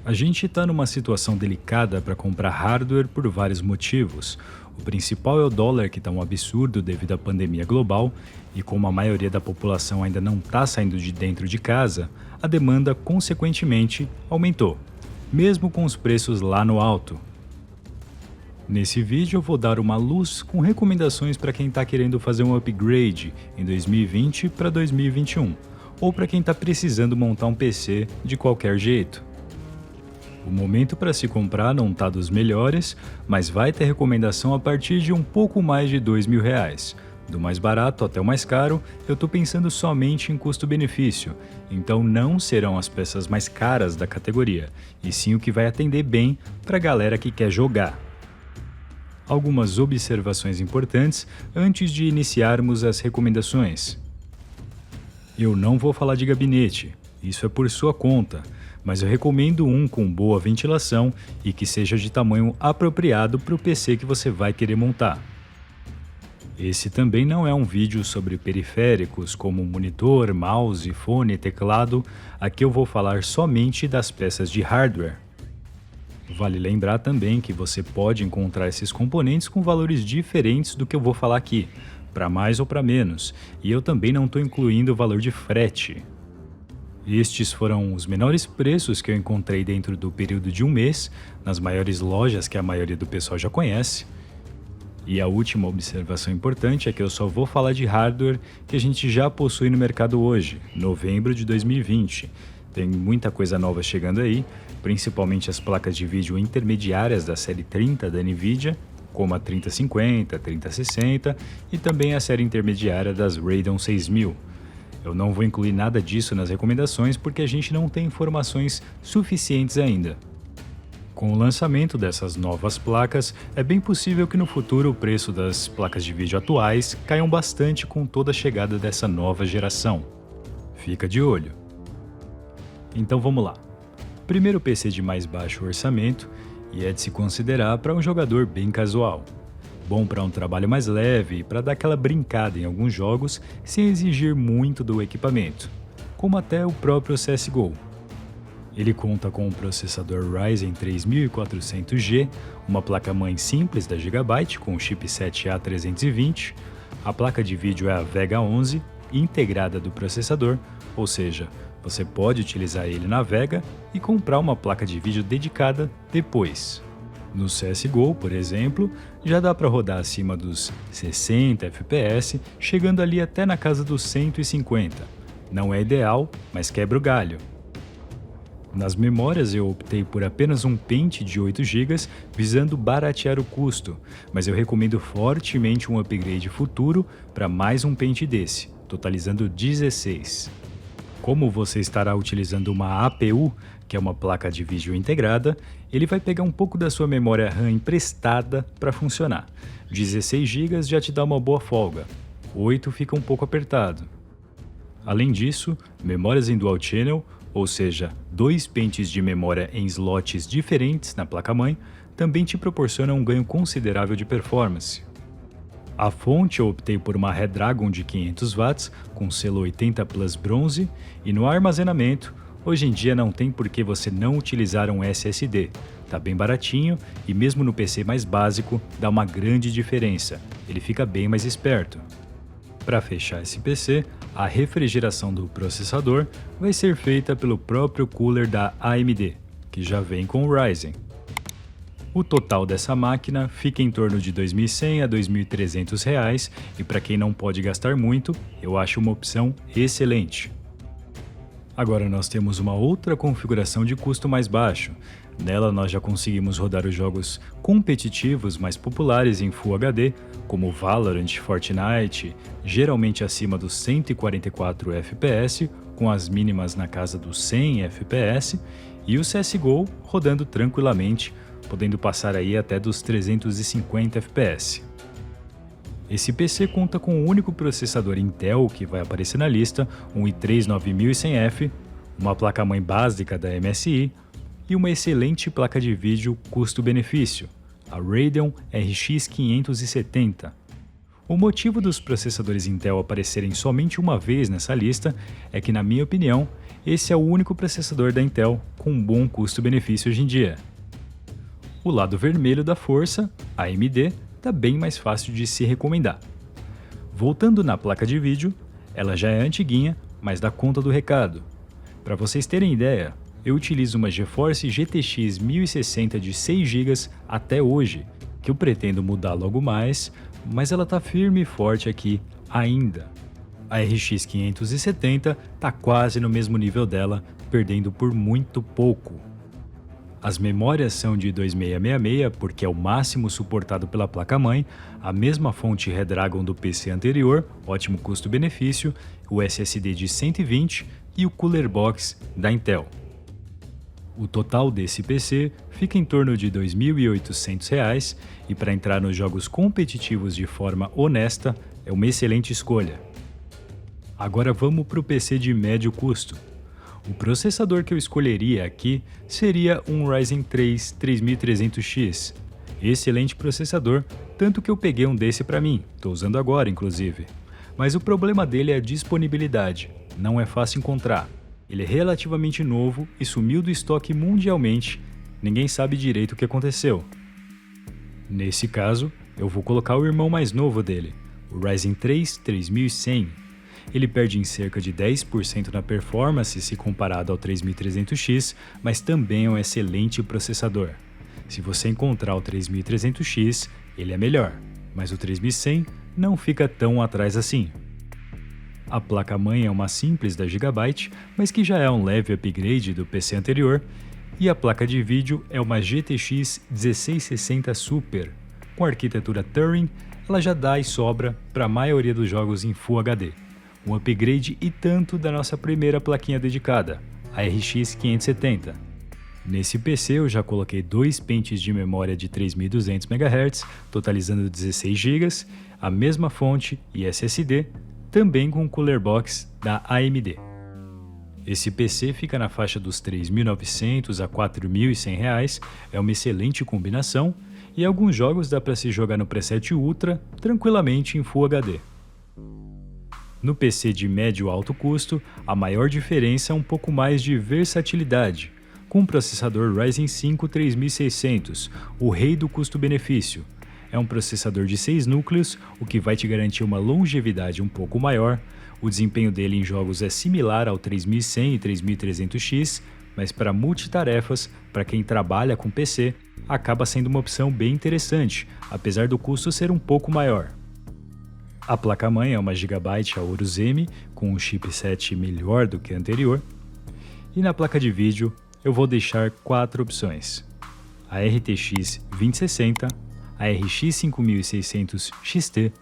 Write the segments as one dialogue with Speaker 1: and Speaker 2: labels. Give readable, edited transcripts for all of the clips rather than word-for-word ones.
Speaker 1: A gente está numa situação delicada para comprar hardware por vários motivos. O principal é o dólar, que está um absurdo devido à pandemia global, e como a maioria da população ainda não está saindo de dentro de casa, a demanda, consequentemente, aumentou, mesmo com os preços lá no alto. Nesse vídeo eu vou dar uma luz com recomendações para quem está querendo fazer um upgrade em 2020 para 2021, ou para quem está precisando montar um PC de qualquer jeito. O momento para se comprar não está dos melhores, mas vai ter recomendação a partir de um pouco mais de R$ 2.000. Do mais barato até o mais caro, eu estou pensando somente em custo-benefício, então não serão as peças mais caras da categoria, e sim o que vai atender bem para a galera que quer jogar. Algumas observações importantes antes de iniciarmos as recomendações. Eu não vou falar de gabinete, isso é por sua conta, mas eu recomendo um com boa ventilação e que seja de tamanho apropriado para o PC que você vai querer montar. Esse também não é um vídeo sobre periféricos como monitor, mouse, fone, teclado, aqui eu vou falar somente das peças de hardware. Vale lembrar também que você pode encontrar esses componentes com valores diferentes do que eu vou falar aqui, para mais ou para menos, e eu também não estou incluindo o valor de frete. Estes foram os menores preços que eu encontrei dentro do período de um mês, nas maiores lojas que a maioria do pessoal já conhece. E a última observação importante é que eu só vou falar de hardware que a gente já possui no mercado hoje, novembro de 2020. Tem muita coisa nova chegando aí, principalmente as placas de vídeo intermediárias da série 30 da Nvidia, como a 3050, 3060 e também a série intermediária das Radeon 6000. Eu não vou incluir nada disso nas recomendações porque a gente não tem informações suficientes ainda. Com o lançamento dessas novas placas, é bem possível que no futuro o preço das placas de vídeo atuais caiam bastante com toda a chegada dessa nova geração. Fica de olho. Então vamos lá. Primeiro PC de mais baixo orçamento e é de se considerar para um jogador bem casual. Bom para um trabalho mais leve e para dar aquela brincada em alguns jogos sem exigir muito do equipamento, como até o próprio CSGO. Ele conta com um processador Ryzen 3400G, uma placa-mãe simples da Gigabyte com o chipset A320, a placa de vídeo é a Vega 11, integrada do processador, ou seja, você pode utilizar ele na Vega e comprar uma placa de vídeo dedicada depois. No CSGO, por exemplo, já dá para rodar acima dos 60 FPS, chegando ali até na casa dos 150. Não é ideal, mas quebra o galho. Nas memórias eu optei por apenas um pente de 8 GB, visando baratear o custo, mas eu recomendo fortemente um upgrade futuro para mais um pente desse, totalizando 16. Como você estará utilizando uma APU, que é uma placa de vídeo integrada, ele vai pegar um pouco da sua memória RAM emprestada para funcionar. 16 GB já te dá uma boa folga, 8 fica um pouco apertado. Além disso, memórias em Dual Channel, ou seja, 2 pentes de memória em slots diferentes na placa-mãe, também te proporcionam um ganho considerável de performance. A fonte eu optei por uma Redragon de 500 watts com selo 80 Plus bronze e no armazenamento, hoje em dia não tem por que você não utilizar um SSD. Tá bem baratinho e mesmo no PC mais básico dá uma grande diferença, ele fica bem mais esperto. Para fechar esse PC, a refrigeração do processador vai ser feita pelo próprio cooler da AMD, que já vem com o Ryzen. O total dessa máquina fica em torno de R$ 2.100 a R$ 2.300 e para quem não pode gastar muito, eu acho uma opção excelente. Agora nós temos uma outra configuração de custo mais baixo. Nela nós já conseguimos rodar os jogos competitivos mais populares em Full HD, como Valorant, Fortnite, geralmente acima dos 144 FPS, com as mínimas na casa dos 100 FPS, e o CSGO rodando tranquilamente, podendo passar aí até dos 350 FPS. Esse PC conta com o único processador Intel que vai aparecer na lista, um i3 9100F, uma placa-mãe básica da MSI e uma excelente placa de vídeo custo-benefício, a Radeon RX 570. O motivo dos processadores Intel aparecerem somente uma vez nessa lista é que, na minha opinião, esse é o único processador da Intel com um bom custo-benefício hoje em dia. O lado vermelho da força, a AMD, está bem mais fácil de se recomendar. Voltando na placa de vídeo, ela já é antiguinha, mas dá conta do recado. Para vocês terem ideia, eu utilizo uma GeForce GTX 1060 de 6 GB até hoje, que eu pretendo mudar logo mais, mas ela tá firme e forte aqui ainda. A RX 570 tá quase no mesmo nível dela, perdendo por muito pouco. As memórias são de 2666 porque é o máximo suportado pela placa-mãe, a mesma fonte Redragon do PC anterior, ótimo custo-benefício, o SSD de 120 e o Cooler Box da Intel. O total desse PC fica em torno de R$ 2.800 e para entrar nos jogos competitivos de forma honesta é uma excelente escolha. Agora vamos para o PC de médio custo. O processador que eu escolheria aqui seria um Ryzen 3 3300X. Excelente processador, tanto que eu peguei um desse para mim, estou usando agora inclusive. Mas o problema dele é a disponibilidade, não é fácil encontrar. Ele é relativamente novo e sumiu do estoque mundialmente, ninguém sabe direito o que aconteceu. Nesse caso, eu vou colocar o irmão mais novo dele, o Ryzen 3 3100. Ele perde em cerca de 10% na performance se comparado ao 3300X, mas também é um excelente processador. Se você encontrar o 3300X, ele é melhor, mas o 3100 não fica tão atrás assim. A placa-mãe é uma simples da Gigabyte, mas que já é um leve upgrade do PC anterior, e a placa de vídeo é uma GTX 1660 Super. Com arquitetura Turing, ela já dá e sobra para a maioria dos jogos em Full HD. Um upgrade e tanto da nossa primeira plaquinha dedicada, a RX 570. Nesse PC eu já coloquei 2 pentes de memória de 3200 MHz, totalizando 16 GB, a mesma fonte e SSD, também com o Cooler Box da AMD. Esse PC fica na faixa dos R$ 3.900 a R$ 4.100, é uma excelente combinação e alguns jogos dá para se jogar no preset Ultra tranquilamente em Full HD. No PC de médio alto custo, a maior diferença é um pouco mais de versatilidade, com o processador Ryzen 5 3600, o rei do custo-benefício. É um processador de 6 núcleos, o que vai te garantir uma longevidade um pouco maior. O desempenho dele em jogos é similar ao 3100 e 3300X, mas para multitarefas, para quem trabalha com PC, acaba sendo uma opção bem interessante, apesar do custo ser um pouco maior. A placa-mãe é uma Gigabyte Aorus M, com um chipset melhor do que a anterior. E na placa de vídeo, eu vou deixar 4 opções: a RTX 2060, a RX 5600 XT,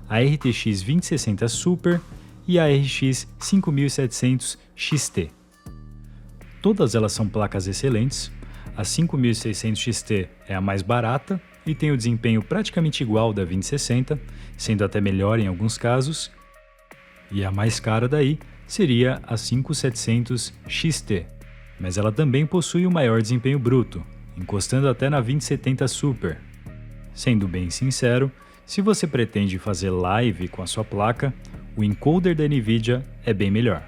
Speaker 1: a RTX 2060 Super e a RX 5700 XT. Todas elas são placas excelentes. A 5600 XT é a mais barata e tem o desempenho praticamente igual da 2060, sendo até melhor em alguns casos. E a mais cara daí seria a 5700 XT, mas ela também possui o maior desempenho bruto, encostando até na 2070 Super. Sendo bem sincero, se você pretende fazer live com a sua placa, o encoder da Nvidia é bem melhor.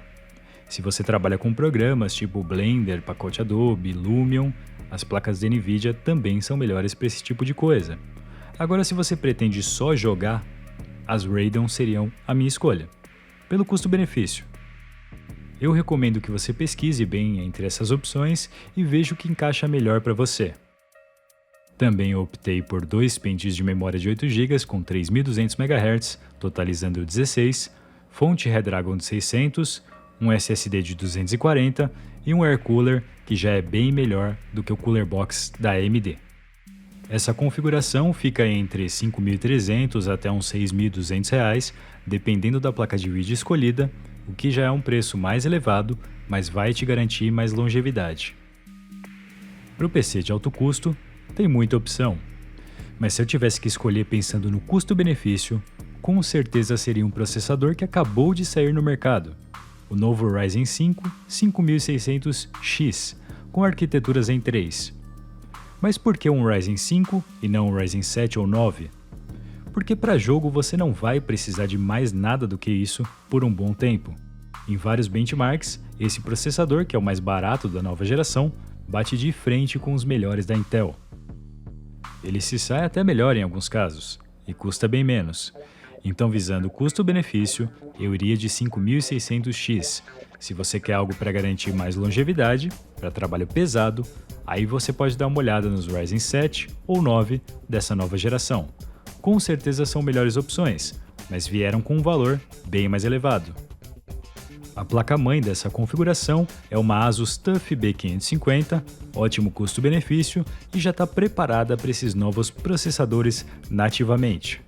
Speaker 1: Se você trabalha com programas tipo Blender, pacote Adobe, Lumion, as placas da Nvidia também são melhores para esse tipo de coisa. Agora, se você pretende só jogar, as Radeon seriam a minha escolha, pelo custo-benefício. Eu recomendo que você pesquise bem entre essas opções e veja o que encaixa melhor para você. Também optei por 2 pentes de memória de 8 GB com 3200 MHz, totalizando 16, fonte Redragon de 600, um SSD de 240 e um Air Cooler que já é bem melhor do que o Cooler Box da AMD. Essa configuração fica entre R$ 5.300 até uns R$ 6.200, dependendo da placa de vídeo escolhida, o que já é um preço mais elevado, mas vai te garantir mais longevidade. Para o PC de alto custo, tem muita opção, mas se eu tivesse que escolher pensando no custo-benefício, com certeza seria um processador que acabou de sair no mercado, o novo Ryzen 5 5600X, com arquitetura Zen 3. Mas por que um Ryzen 5 e não um Ryzen 7 ou 9? Porque para jogo você não vai precisar de mais nada do que isso por um bom tempo. Em vários benchmarks, Esse processador, que é o mais barato da nova geração, bate de frente com os melhores da Intel. Ele se sai até melhor em alguns casos, e custa bem menos. Então, visando custo-benefício, eu iria de 5600X. Se você quer algo para garantir mais longevidade, para trabalho pesado, aí você pode dar uma olhada nos Ryzen 7 ou 9 dessa nova geração. Com certeza são melhores opções, mas vieram com um valor bem mais elevado. A placa-mãe dessa configuração é uma Asus TUF B550, ótimo custo-benefício e já está preparada para esses novos processadores nativamente.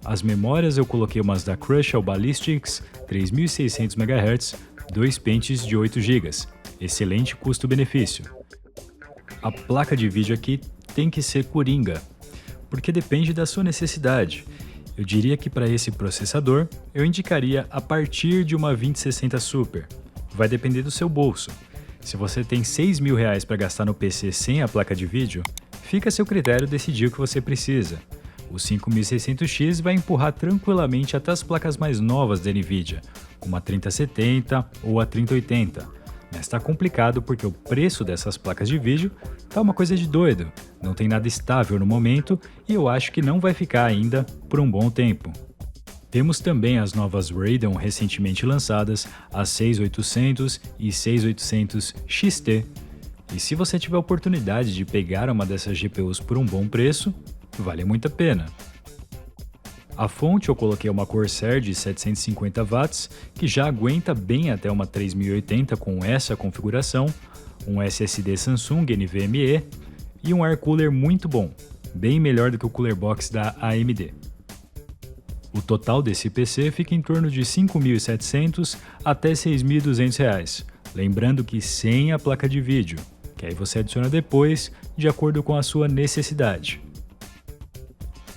Speaker 1: As memórias eu coloquei umas da Crucial Ballistics 3600 MHz, 2 pentes de 8 GB, excelente custo-benefício. A placa de vídeo aqui tem que ser coringa, porque depende da sua necessidade. Eu diria que para esse processador, eu indicaria a partir de uma 2060 Super. Vai depender do seu bolso. Se você tem R$6.000 para gastar no PC sem a placa de vídeo, fica a seu critério decidir o que você precisa. O 5600X vai empurrar tranquilamente até as placas mais novas da Nvidia, como a 3070 ou a 3080. Mas está complicado porque o preço dessas placas de vídeo tá uma coisa de doido, não tem nada estável no momento e eu acho que não vai ficar ainda por um bom tempo. Temos também as novas Radeon recentemente lançadas, as 6800 e 6800 XT. E se você tiver a oportunidade de pegar uma dessas GPUs por um bom preço, vale muito a pena. A fonte eu coloquei uma Corsair de 750 watts, que já aguenta bem até uma 3080 com essa configuração, um SSD Samsung NVMe e um air cooler muito bom, bem melhor do que o cooler box da AMD. O total desse PC fica em torno de R$ 5.700 até R$ 6.200, lembrando que sem a placa de vídeo, que aí você adiciona depois, de acordo com a sua necessidade.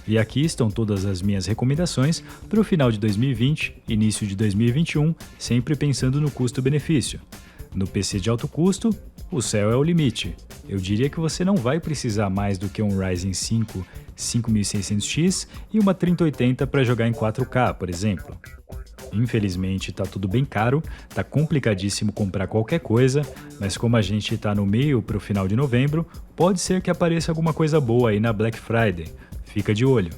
Speaker 1: E aqui estão todas as minhas recomendações para o final de 2020, início de 2021, sempre pensando no custo-benefício. No PC de alto custo, o céu é o limite. Eu diria que você não vai precisar mais do que um Ryzen 5 5600X e uma 3080 para jogar em 4K, por exemplo. Infelizmente está tudo bem caro, está complicadíssimo comprar qualquer coisa, mas como a gente está no meio para o final de novembro, pode ser que apareça alguma coisa boa aí na Black Friday. Fica de olho.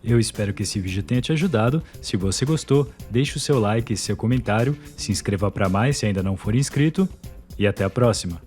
Speaker 1: Eu espero que esse vídeo tenha te ajudado. Se você gostou, deixe o seu like e seu comentário, se inscreva para mais se ainda não for inscrito e até a próxima.